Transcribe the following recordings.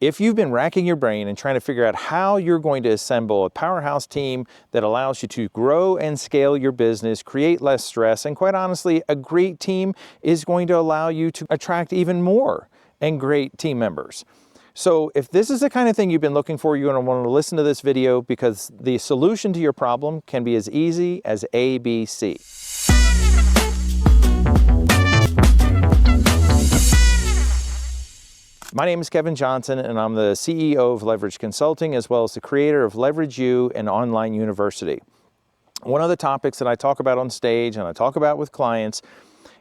If you've been racking your brain and trying to figure out how you're going to assemble a powerhouse team that allows you to grow and scale your business, create less stress, and quite honestly, a great team is going to allow you to attract even more and great team members. So if this is the kind of thing you've been looking for, you're going to want to listen to this video, because the solution to your problem can be as easy as ABC. My name is Kevin Johnson, and I'm the CEO of Leverage Consulting, as well as the creator of Leverage U, an online university. One of the topics that I talk about on stage and I talk about with clients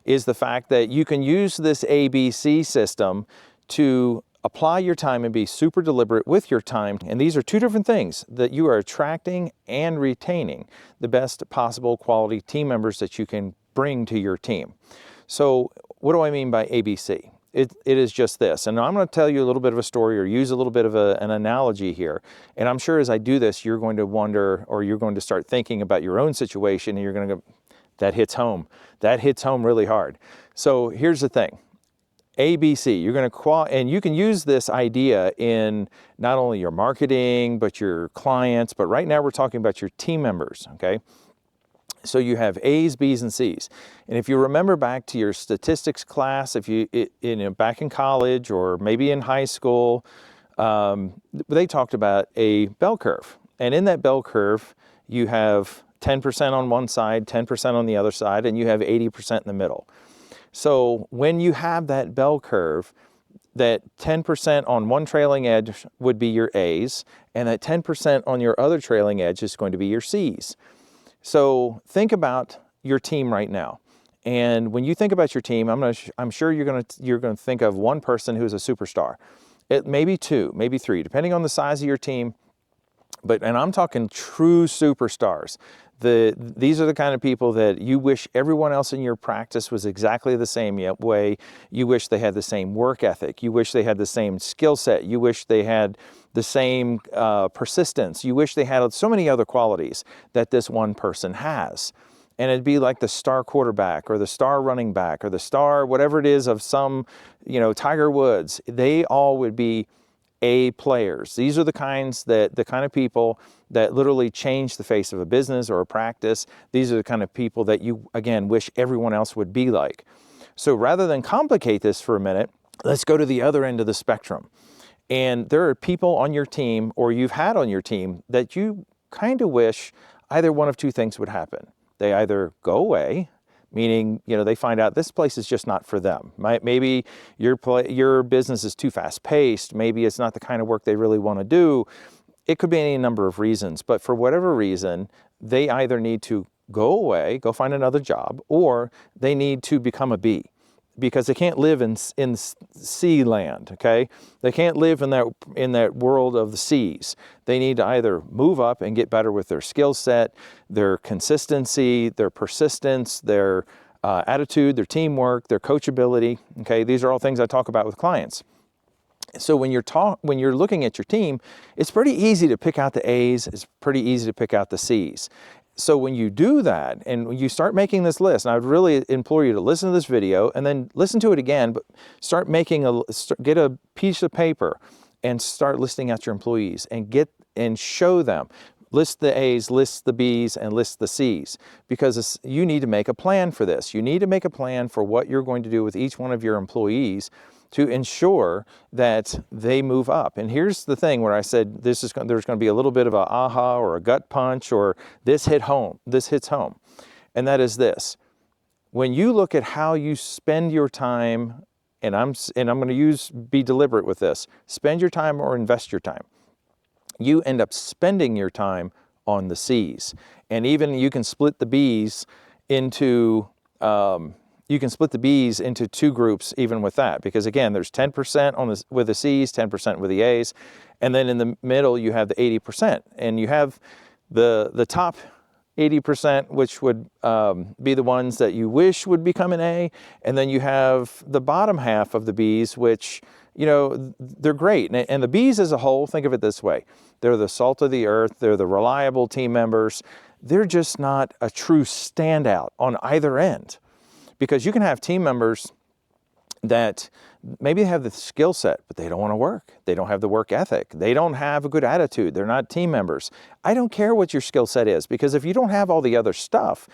is the fact that you can use this ABC system to apply your time and be super deliberate with your time. And these are two different things: that you are attracting and retaining the best possible quality team members that you can bring to your team. So what do I mean by ABC? It is just this, and I'm going to tell you a little bit of a story or use a little bit of an analogy here. And I'm sure as I do this, you're going to wonder, or you're going to start thinking about your own situation, and you're going to go, that hits home. That hits home really hard. So here's the thing. ABC, you're going to and you can use this idea in not only your marketing, but your clients, but right now we're talking about your team members, okay? So you have A's, B's, and C's. And if you remember back to your statistics class, if you back in college or maybe in high school, they talked about a bell curve. And in that bell curve, you have 10% on one side, 10% on the other side, and you have 80% in the middle. So when you have that bell curve, that 10% on one trailing edge would be your A's, and that 10% on your other trailing edge is going to be your C's. So think about your team right now. And when you think about your team, I'm sure you're going to think of one person who's a superstar. It may be two, maybe three, depending on the size of your team. And I'm talking true superstars. These are the kind of people that you wish everyone else in your practice was exactly the same way. You wish they had the same work ethic. You wish they had the same skill set. You wish they had the same persistence. You wish they had so many other qualities that this one person has. And it'd be like the star quarterback or the star running back or the star whatever it is of some, Tiger Woods. They all would be A players. These are the kind of people that literally change the face of a business or a practice. These are the kind of people that you, again, wish everyone else would be like. So rather than complicate this for a minute, let's go to the other end of the spectrum. And there are people on your team, or you've had on your team, that you kind of wish either one of two things would happen. They either go away, meaning, they find out this place is just not for them. Maybe your business is too fast-paced. Maybe it's not the kind of work they really want to do. It could be any number of reasons, but for whatever reason, they either need to go away, go find another job, or they need to become a B, because they can't live in C land, okay? They can't live in that world of the C's. They need to either move up and get better with their skill set, their consistency, their persistence, their attitude, their teamwork, their coachability, okay? These are all things I talk about with clients. So when you're looking at your team, it's pretty easy to pick out the A's, it's pretty easy to pick out the C's. So when you do that, and when you start making this list, and I would really implore you to listen to this video and then listen to it again, but get a piece of paper and start listing out your employees and show them. List the A's, list the B's, and list the C's, because you need to make a plan for this. You need to make a plan for what you're going to do with each one of your employees to ensure that they move up. And here's the thing where I said there's going to be a little bit of a aha or a gut punch, or this hits home. And that is this. When you look at how you spend your time, and I'm going to be deliberate with this, spend your time or invest your time, you end up spending your time on the C's. And even you can split the B's into two groups even with that, because again, there's 10% with the C's, 10% with the A's, and then in the middle you have the 80%, and you have the top 80%, which would be the ones that you wish would become an A, and then you have the bottom half of the B's, which they're great. And the B's as a whole, think of it this way: they're the salt of the earth, they're the reliable team members. They're just not a true standout on either end. Because you can have team members that maybe they have the skill set, but they don't want to work. They don't have the work ethic. They don't have a good attitude. They're not team members. I don't care what your skill set is, because if you don't have all the other stuff,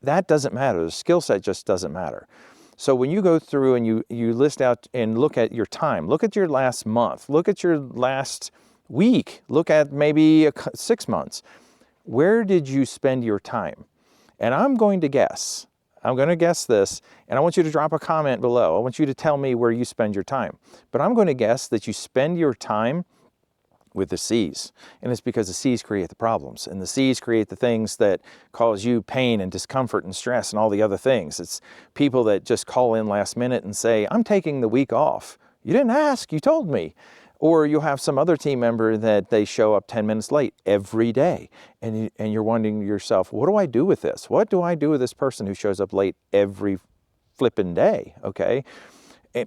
that doesn't matter. The skill set just doesn't matter. So when you go through and you list out and look at your time, look at your last month, look at your last week, look at maybe 6 months. Where did you spend your time? And I'm going to guess this, and I want you to drop a comment below. I want you to tell me where you spend your time. But I'm going to guess that you spend your time with the C's. And it's because the C's create the problems, and the C's create the things that cause you pain and discomfort and stress and all the other things. It's people that just call in last minute and say, I'm taking the week off. You didn't ask, you told me. Or you'll have some other team member that they show up 10 minutes late every day. And you're wondering to yourself, what do I do with this? What do I do with this person who shows up late every flipping day, okay?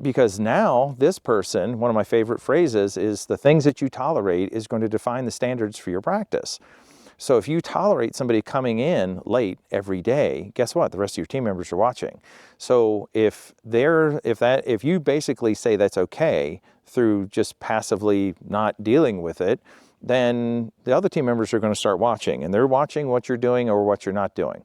Because now this person, one of my favorite phrases is, the things that you tolerate is going to define the standards for your practice. So if you tolerate somebody coming in late every day, guess what? The rest of your team members are watching. So if you basically say that's okay through just passively not dealing with it, then the other team members are going to start watching, and they're watching what you're doing or what you're not doing.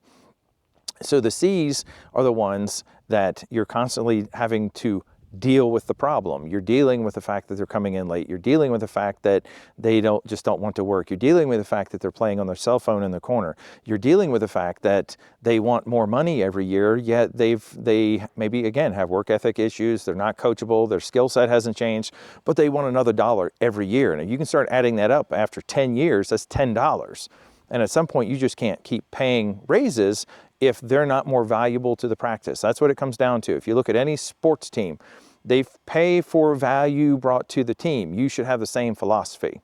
So the C's are the ones that you're constantly having to deal with the problem. You're dealing with the fact that they're coming in late. You're dealing with the fact that they don't want to work. You're dealing with the fact that they're playing on their cell phone in the corner. You're dealing with the fact that they want more money every year, yet they maybe, again, have work ethic issues. They're not coachable. Their skill set hasn't changed, but they want another dollar every year. And if you can start adding that up after 10 years, that's $10. And at some point, you just can't keep paying raises if they're not more valuable to the practice. That's what it comes down to. If you look at any sports team, they pay for value brought to the team. You should have the same philosophy.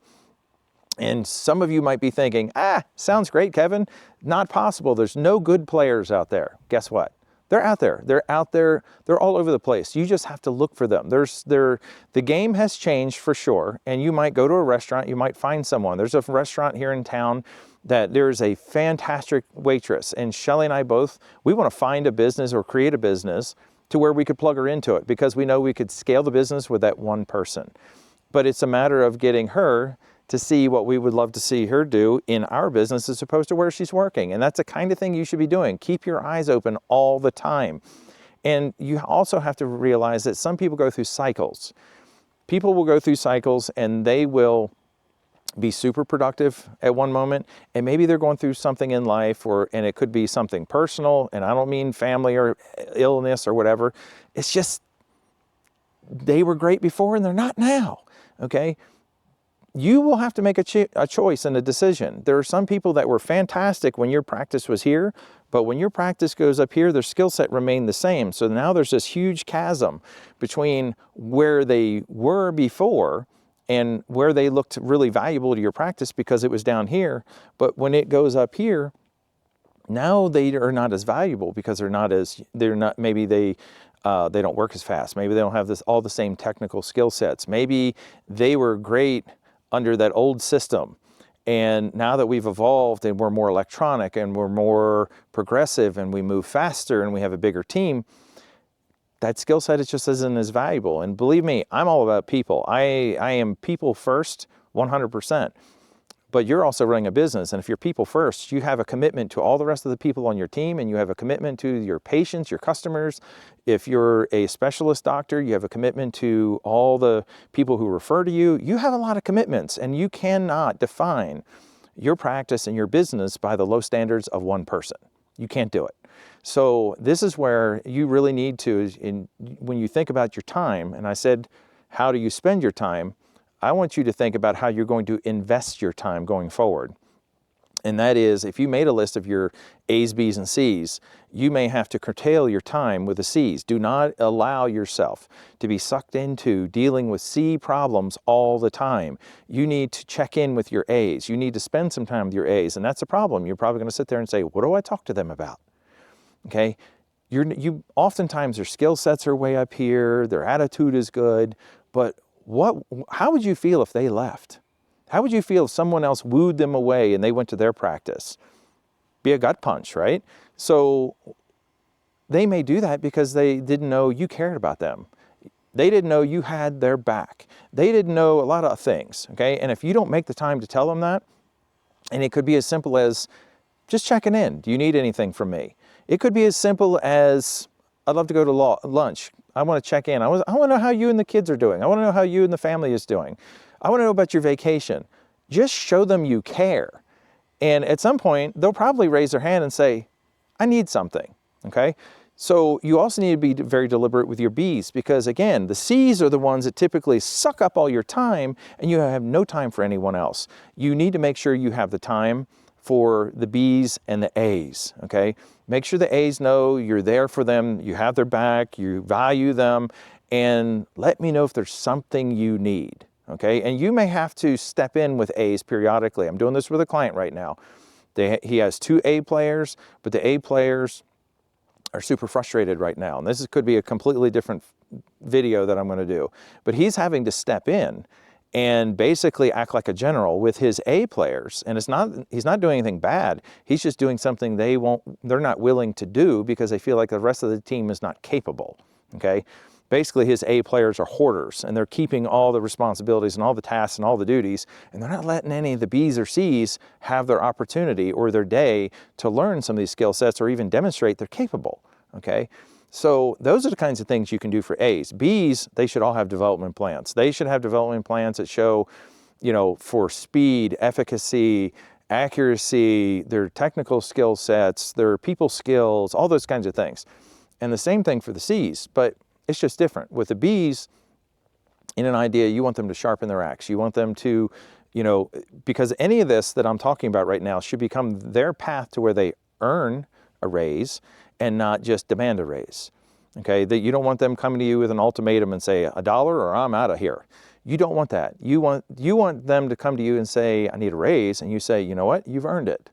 And some of you might be thinking, sounds great, Kevin. Not possible. There's no good players out there. Guess what? They're out there. They're out there. They're all over the place. You just have to look for them. The game has changed for sure. And you might go to a restaurant. You might find someone. There's a restaurant here in town that there's a fantastic waitress. And Shelly and I both, we want to find a business or create a business to where we could plug her into it, because we know we could scale the business with that one person. But it's a matter of getting her to see what we would love to see her do in our business as opposed to where she's working. And that's the kind of thing you should be doing. Keep your eyes open all the time. And you also have to realize that some people go through cycles. People will go through cycles, and they will be super productive at one moment, and maybe they're going through something in life, and it could be something personal, and I don't mean family or illness or whatever. It's just they were great before and they're not now, okay? You will have to make a choice and a decision. There are some people that were fantastic when your practice was here, but when your practice goes up here, their skill set remained the same. So now there's this huge chasm between where they were before and where they looked really valuable to your practice because it was down here. But when it goes up here, now they are not as valuable because maybe they don't work as fast. Maybe they don't have all the same technical skill sets. Maybe they were great under that old system. And now that we've evolved and we're more electronic and we're more progressive and we move faster and we have a bigger team, that skill set just isn't as valuable. And believe me, I'm all about people. I am people first, 100%. But you're also running a business, and if you're people first, you have a commitment to all the rest of the people on your team, and you have a commitment to your patients, your customers. If you're a specialist doctor, you have a commitment to all the people who refer to you. You have a lot of commitments, and you cannot define your practice and your business by the low standards of one person. You can't do it. So this is where you really need to, when you think about your time, and I said, how do you spend your time? I want you to think about how you're going to invest your time going forward. And that is, if you made a list of your A's, B's, and C's, you may have to curtail your time with the C's. Do not allow yourself to be sucked into dealing with C problems all the time. You need to check in with your A's. You need to spend some time with your A's, and that's a problem. You're probably going to sit there and say, what do I talk to them about? Okay? Oftentimes their skill sets are way up here, their attitude is good, but how would you feel if they left? How would you feel if someone else wooed them away and they went to their practice? Be a gut punch, right? So they may do that because they didn't know you cared about them. They didn't know you had their back. They didn't know a lot of things, okay? And if you don't make the time to tell them that, and it could be as simple as just checking in. Do you need anything from me? It could be as simple as, I'd love to go to lunch. I want to check in. I want to know how you and the kids are doing. I want to know how you and the family is doing. I want to know about your vacation. Just show them you care. And at some point, they'll probably raise their hand and say, I need something, okay? So you also need to be very deliberate with your B's, because again, the C's are the ones that typically suck up all your time and you have no time for anyone else. You need to make sure you have the time for the B's and the A's, okay? Make sure the A's know you're there for them, you have their back, you value them, and let me know if there's something you need, okay? And you may have to step in with A's periodically. I'm doing this with a client right now. He has 2 A players, but the A players are super frustrated right now. And this could be a completely different video that I'm going to do. But he's having to step in and basically act like a general with his A players. And he's not doing anything bad. He's just doing something they're not willing to do because they feel like the rest of the team is not capable. Okay? Basically, his A players are hoarders, and they're keeping all the responsibilities and all the tasks and all the duties, and they're not letting any of the B's or C's have their opportunity or their day to learn some of these skill sets or even demonstrate they're capable, okay? So those are the kinds of things you can do for A's. B's, they should all have development plans. They should have development plans that show, for speed, efficacy, accuracy, their technical skill sets, their people skills, all those kinds of things. And the same thing for the C's, but it's just different. With the B's, in an idea, you want them to sharpen their axe. You want them to, because any of this that I'm talking about right now should become their path to where they earn a raise and not just demand a raise. Okay, that you don't want them coming to you with an ultimatum and say $1 or I'm out of here. You don't want that. You want them to come to you and say, I need a raise, and you say, you know what, you've earned it.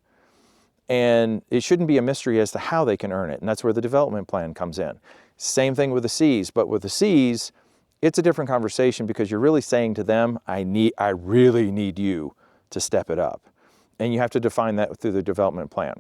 And it shouldn't be a mystery as to how they can earn it. And that's where the development plan comes in. Same thing with the C's, but with the C's, it's a different conversation because you're really saying to them, I really need you to step it up. And you have to define that through the development plan.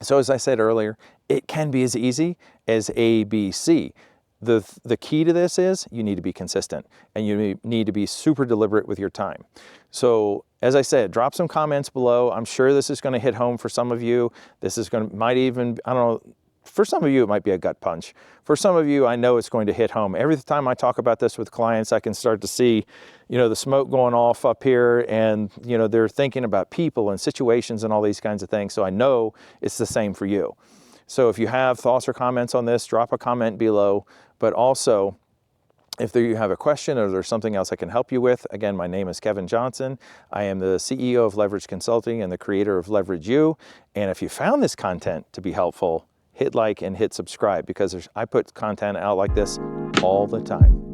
So as I said earlier, it can be as easy as A, B, C. The key to this is you need to be consistent and you need to be super deliberate with your time. So as I said, drop some comments below. I'm sure this is going to hit home for some of you. This is might even, I don't know, for some of you, it might be a gut punch. For some of you, I know it's going to hit home. Every time I talk about this with clients, I can start to see, the smoke going off up here, and, they're thinking about people and situations and all these kinds of things. So I know it's the same for you. So if you have thoughts or comments on this, drop a comment below. But also, if you have a question or there's something else I can help you with, again, my name is Kevin Johnson. I am the CEO of Leverage Consulting and the creator of Leverage You. And if you found this content to be helpful, hit like and hit subscribe because I put content out like this all the time.